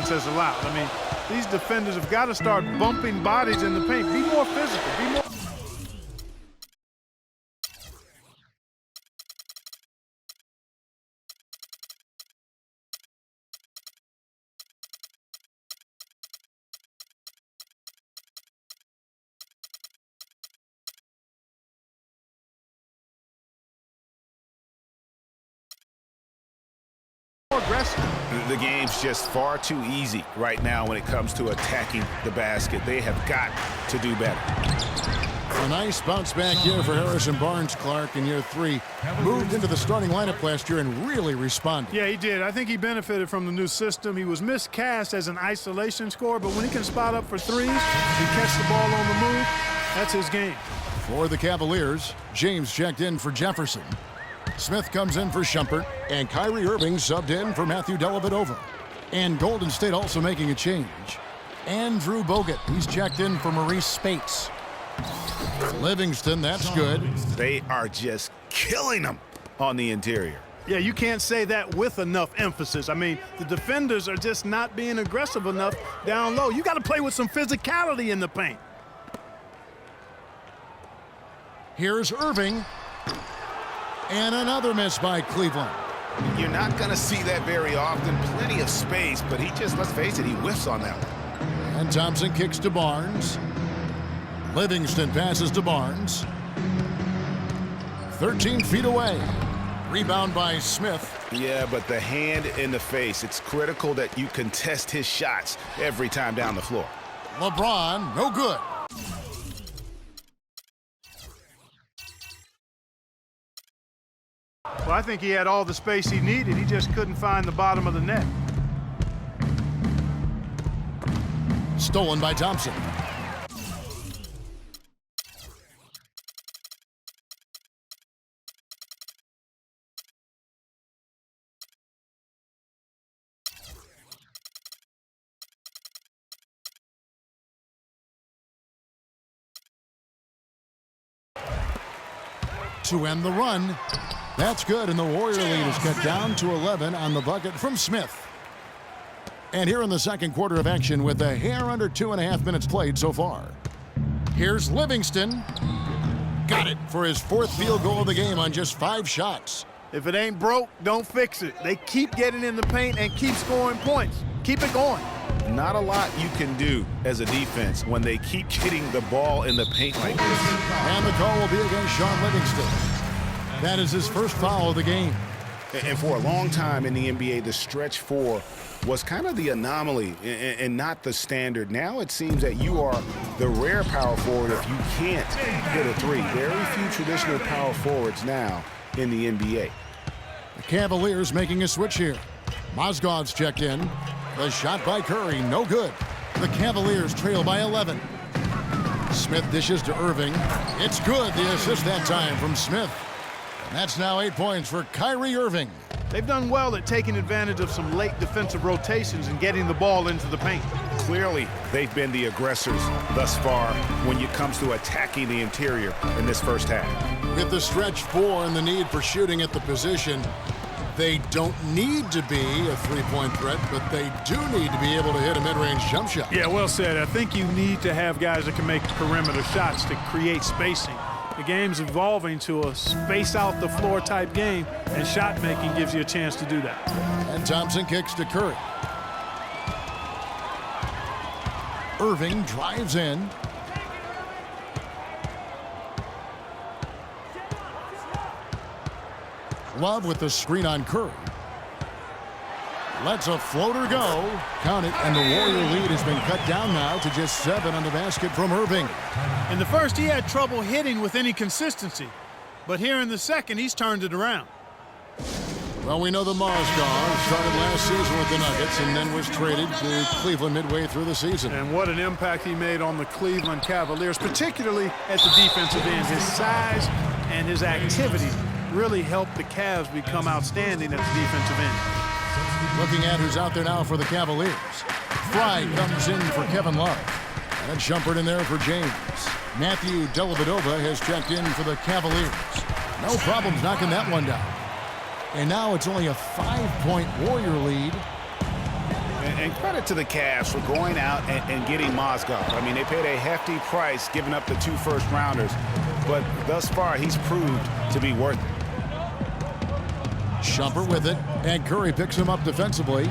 defense has allowed. I mean, these defenders have got to start bumping bodies in the paint. Be more physical. Be more. Aggressive. The game's just far too easy right now when it comes to attacking the basket. They have got to do better. A nice bounce back here for Harrison Barnes, Clark, in year 3. Moved into the starting lineup last year and really responded. Yeah, he did. I think he benefited from the new system. He was miscast as an isolation scorer, but when he can spot up for threes and catch the ball on the move, that's his game. For the Cavaliers, James checked in for Jefferson. Smith comes in for Shumpert, and Kyrie Irving subbed in for Matthew Dellavedova. And Golden State also making a change. Andrew Bogut, he's checked in for Maurice Spates. Livingston, that's good. They are just killing them on the interior. Yeah, you can't say that with enough emphasis. I mean, the defenders are just not being aggressive enough down low. You got to play with some physicality in the paint. Here's Irving. And another miss by Cleveland. You're not going to see that very often. Plenty of space, but he just, let's face it, he whiffs on that one. And Thompson kicks to Barnes. Livingston passes to Barnes. 13 feet away. Rebound by Smith. Yeah, but the hand in the face, it's critical that you contest his shots every time down the floor. LeBron, no good. Well, I think he had all the space he needed. He just couldn't find the bottom of the net. Stolen by Thompson. To end the run. That's good, and the Warrior lead is cut down to 11 on the bucket from Smith. And here in the second quarter of action with a hair under 2.5 minutes played so far. Here's Livingston. Got it for his 4th field goal of the game on just 5 shots. If it ain't broke, don't fix it. They keep getting in the paint and keep scoring points. Keep it going. Not a lot you can do as a defense when they keep getting the ball in the paint like this. And the call will be against Sean Livingston. That is his first foul of the game. And for a long time in the NBA, the stretch 4 was kind of the anomaly and not the standard. Now it seems that you are the rare power forward if you can't hit a 3. Very few traditional power forwards now in the NBA. The Cavaliers making a switch here. Mozgov's checked in. The shot by Curry, no good. The Cavaliers trail by 11. Smith dishes to Irving. It's good, the assist that time from Smith. And that's now 8 points for Kyrie Irving. They've done well at taking advantage of some late defensive rotations and getting the ball into the paint. Clearly, they've been the aggressors thus far when it comes to attacking the interior in this first half. With the stretch 4 and the need for shooting at the position, they don't need to be a three-point threat, but they do need to be able to hit a mid-range jump shot. Yeah, well said. I think you need to have guys that can make perimeter shots to create spacing. The game's evolving to a space-out-the-floor type game, and shot-making gives you a chance to do that. And Thompson kicks to Curry. Irving drives in. Love with the screen on Curry. Lets a floater go. Count it, and the Warrior lead has been cut down now to just 7 on the basket from Irving. In the first, he had trouble hitting with any consistency. But here in the second, he's turned it around. Well, we know the Mozgov started last season with the Nuggets and then was traded to Cleveland midway through the season. And what an impact he made on the Cleveland Cavaliers, particularly at the defensive end. His size and his activity really helped the Cavs become outstanding at the defensive end. Looking at who's out there now for the Cavaliers. Fry comes in for Kevin Love. And then Shumpert in there for James. Matthew Dellavedova has checked in for the Cavaliers. No problems knocking that one down. And now it's only a 5-point Warrior lead. And credit to the Cavs for going out and getting Mozgov. I mean, they paid a hefty price giving up the 2 first-rounders, but thus far he's proved to be worth it. Shumpert with it, and Curry picks him up defensively.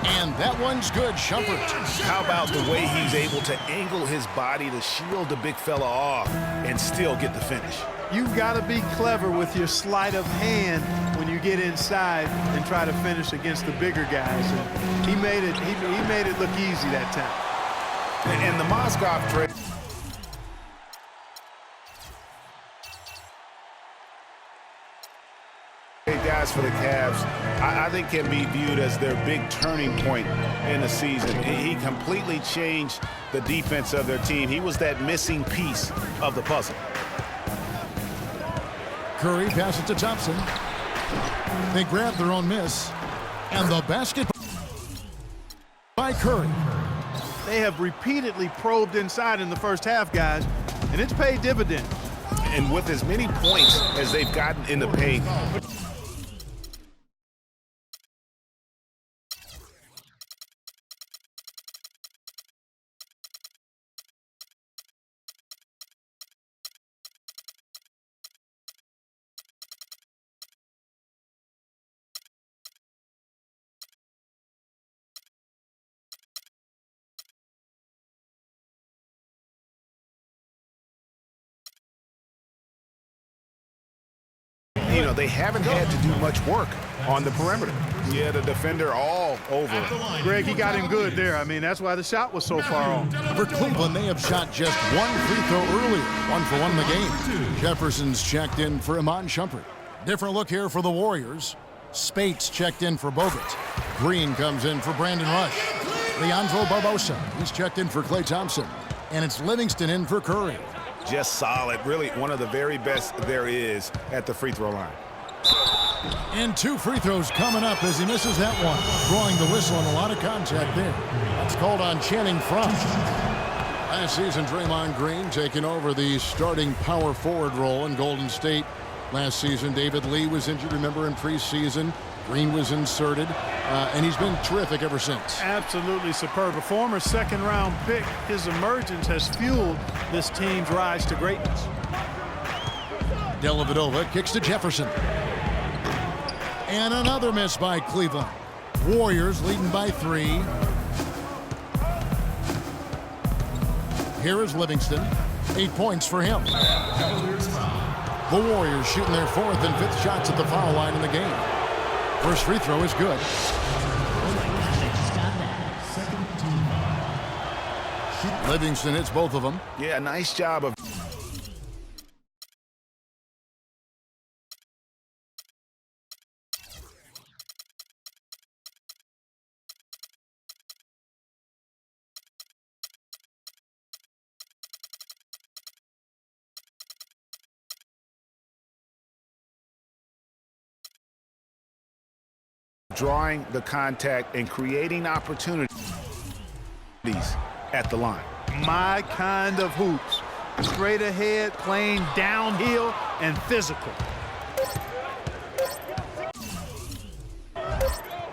And that one's good, Shumpert. How about the way he's able to angle his body to shield the big fella off and still get the finish? You've got to be clever with your sleight of hand when you get inside and try to finish against the bigger guys. And he made it look easy that time. And the Mozgov trade. Guys for the Cavs, I think can be viewed as their big turning point in the season. He completely changed the defense of their team. He was that missing piece of the puzzle. Curry passes to Thompson. They grab their own miss. And the basket by Curry. They have repeatedly probed inside in the first half, guys, and it's paid dividends. And with as many points as they've gotten in the paint, you know, they haven't had to do much work on the perimeter. Yeah, the defender all over. Greg, he got him good there. I mean, that's why the shot was so far off. For Cleveland, they have shot just 1 free throw earlier. 1 for 1 in the game. Jefferson's checked in for Iman Shumpert. Different look here for the Warriors. Spates checked in for Bogut. Green comes in for Brandon Rush. Leandro Barbosa, he's checked in for Klay Thompson. And it's Livingston in for Curry. Just solid, really one of the very best there is at the free throw line. And 2 free throws coming up as he misses that one. Drawing the whistle and a lot of contact there. That's called on Channing Frye. Last season, Draymond Green taking over the starting power forward role in Golden State. Last season, David Lee was injured, remember, in preseason. Green was inserted, and he's been terrific ever since. Absolutely superb. A former second-round pick, his emergence has fueled this team's rise to greatness. Dellavedova kicks to Jefferson. And another miss by Cleveland. Warriors leading by 3. Here is Livingston. 8 points for him. The Warriors shooting their 4th and 5th shots at the foul line in the game. First free throw is good. Livingston hits both of them. Yeah, nice job of drawing the contact and creating opportunities at the line. My kind of hoops. Straight ahead, playing downhill, and physical.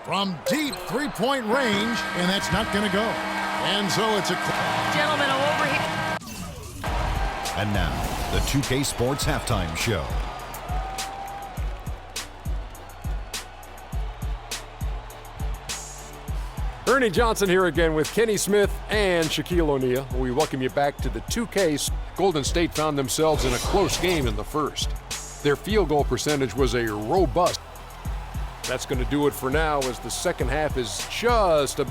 From deep three-point range, and that's not going to go. And so it's a... Gentlemen, over here. And now, the 2K Sports Halftime Show. Ernie Johnson here again with Kenny Smith and Shaquille O'Neal. We welcome you back to the 2K. Golden State found themselves in a close game in the first. Their field goal percentage was a robust. That's going to do it for now as the second half is just a...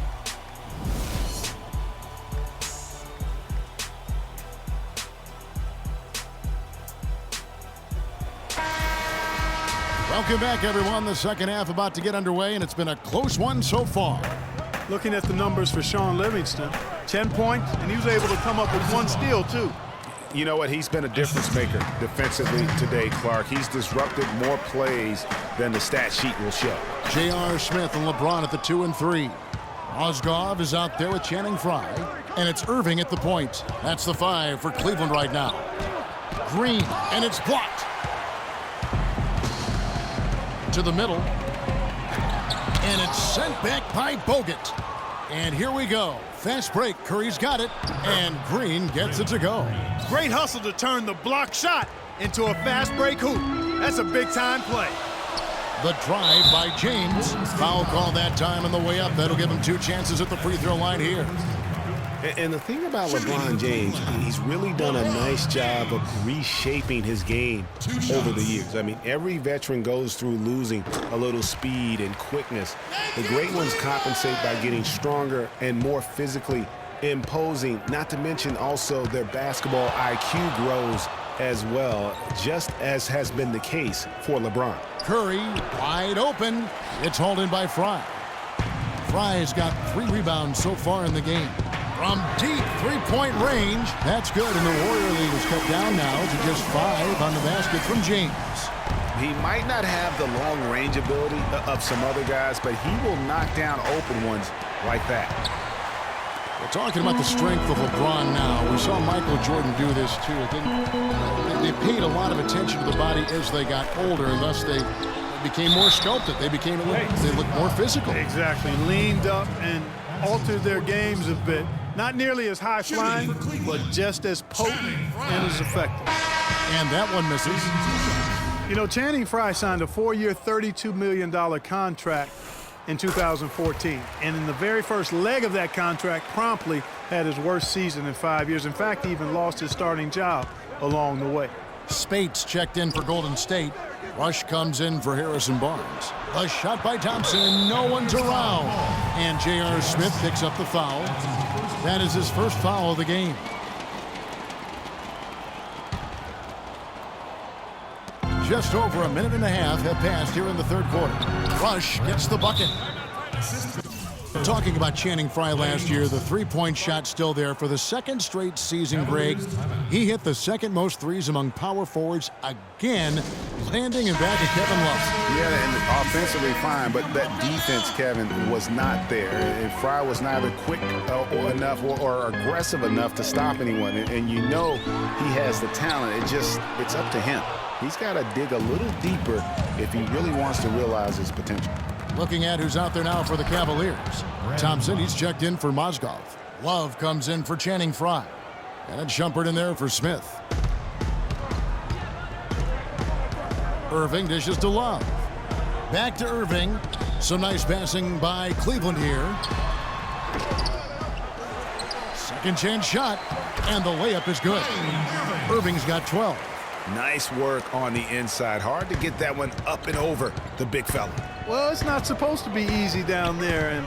Welcome back, everyone. The second half about to get underway, and it's been a close one so far. Looking at the numbers for Shaun Livingston, 10 points, and he was able to come up with 1 steal, too. You know what? He's been a difference maker defensively today, Clark. He's disrupted more plays than the stat sheet will show. J.R. Smith and LeBron at the 2 and 3. Mozgov is out there with Channing Frye, and it's Irving at the point. That's the 5 for Cleveland right now. Green, and it's blocked. To the middle. And it's sent back by Bogut. And here we go. Fast break. Curry's got it. And Green gets it to go. Great hustle to turn the block shot into a fast break hoop. That's a big-time play. The drive by James. Foul call that time on the way up. That'll give him 2 chances at the free throw line here. And the thing about LeBron James, he's really done a nice job of reshaping his game over the years. I mean, every veteran goes through losing a little speed and quickness. The great ones compensate by getting stronger and more physically imposing, not to mention also their basketball IQ grows as well, just as has been the case for LeBron. Curry wide open. It's hauled in by Fry. Fry's got 3 rebounds so far in the game. From deep three-point range, that's good, and the Warrior lead is cut down now to just 5 on the basket from James. He might not have the long-range ability of some other guys, but he will knock down open ones like that. We're talking about the strength of LeBron now. We saw Michael Jordan do this too. They paid a lot of attention to the body as they got older, and thus they became more sculpted. They looked more physical. Exactly. Leaned up and altered their games a bit. Not nearly as high flying, but just as potent and as effective. And that one misses. You know, Channing Frye signed a 4-year, $32 million contract in 2014. And in the very first leg of that contract, promptly had his worst season in 5 years. In fact, he even lost his starting job along the way. Spates checked in for Golden State. Rush comes in for Harrison Barnes. A shot by Thompson, no one's around. And J.R. Smith picks up the foul. That is his first foul of the game. Just over a minute and a half have passed here in the third quarter. Rush gets the bucket. Talking about Channing Frye last year, the three-point shot still there for the second straight season, Greg. He hit the second most threes among power forwards again, landing in back of Kevin Love. Yeah, and offensively fine, but that defense, Kevin, was not there. And Frye was neither quick enough or aggressive enough to stop anyone. And you know he has the talent. It's up to him. He's got to dig a little deeper if he really wants to realize his potential. Looking at who's out there now for the Cavaliers. Thompson, he's checked in for Mozgov. Love comes in for Channing Frye. And it's Shumpert in there for Smith. Irving dishes to Love. Back to Irving. Some nice passing by Cleveland here. Second chance shot. And the layup is good. Irving's got 12. Nice work on the inside. Hard to get that one up and over the big fella. Well, it's not supposed to be easy down there, and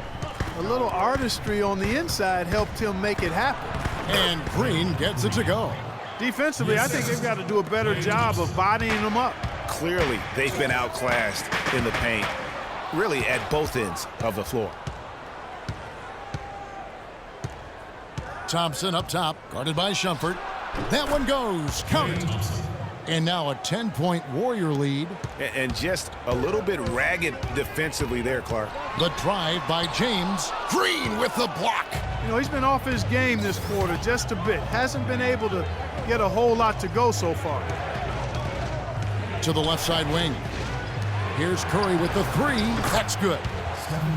a little artistry on the inside helped him make it happen. And Green gets it to go. Defensively, I think they've got to do a better job of bodying them up. Clearly, they've been outclassed in the paint, really at both ends of the floor. Thompson up top, guarded by Shumpert. That one goes. Count it. And now a 10-point Warrior lead. And just a little bit ragged defensively there, Clark. The drive by James. Green with the block. You know, he's been off his game this quarter just a bit. Hasn't been able to get a whole lot to go so far. To the left side wing. Here's Curry with the 3. That's good.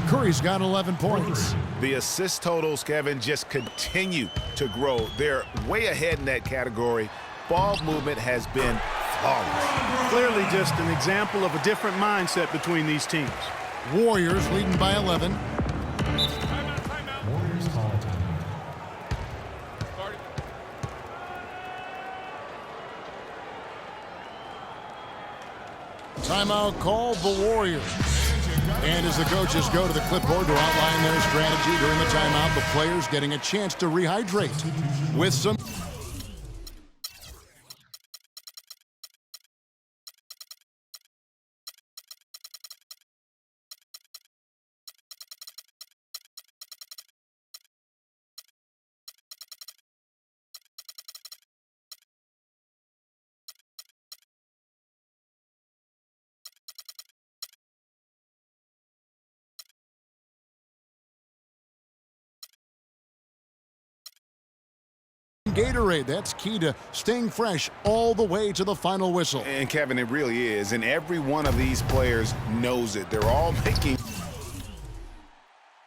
Curry's got 11 points. The assist totals, Kevin, just continue to grow. They're way ahead in that category. Ball movement has been flawless. Clearly just an example of a different mindset between these teams. Warriors leading by 11. Timeout called the Warriors. And as the coaches go to the clipboard to outline their strategy during the timeout, the players getting a chance to rehydrate with some... Gatorade, that's key to staying fresh all the way to the final whistle. And Kevin, it really is. And every one of these players knows it. They're all making